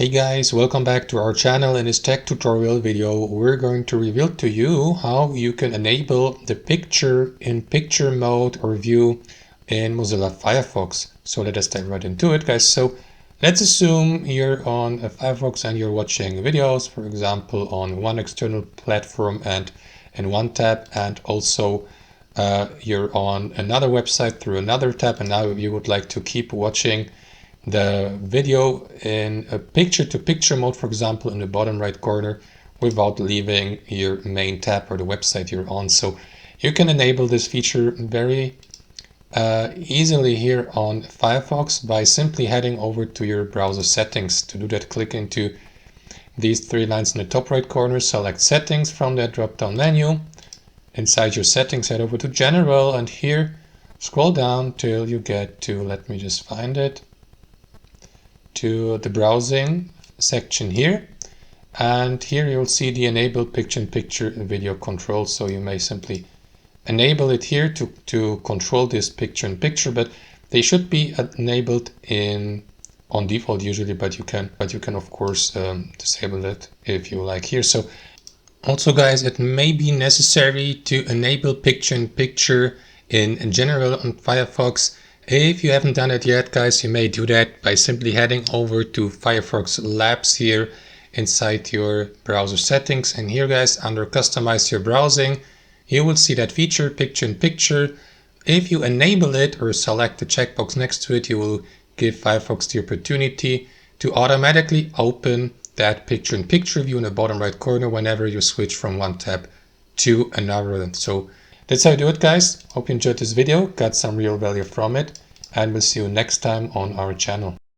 Hey guys, welcome back to our channel. In this tech tutorial video, we're going to reveal to you how you can enable the picture-in-picture mode or view in Mozilla Firefox. So let us dive right into it, guys. So let's assume you're on Firefox and you're watching videos, for example, on one external platform and in one tab, and also you're on another website through another tab, and now you would like to keep watching the video in a picture-to-picture mode, for example, in the bottom right corner, without leaving your main tab or the website you're on. So you can enable this feature very easily here on Firefox by simply heading over to your browser settings. To do that, click into these three lines in the top right corner, select settings from that drop-down menu. Inside your settings, head over to general, and here scroll down till you get to, let me just find it, to the browsing section here, and here you'll see the enable picture-in-picture video control. So you may simply enable it here to control this picture-in-picture, but they should be enabled on default usually, but you can of course disable it if you like here. So also guys, it may be necessary to enable picture-in-picture in general on Firefox. If you haven't done it yet, guys, you may do that by simply heading over to Firefox Labs here inside your browser settings. And here, guys, under customize your browsing, you will see that feature picture-in-picture. If you enable it or select the checkbox next to it, you will give Firefox the opportunity to automatically open that picture-in-picture view in the bottom right corner whenever you switch from one tab to another. So that's how you do it, guys. Hope you enjoyed this video, got some real value from it, and we'll see you next time on our channel.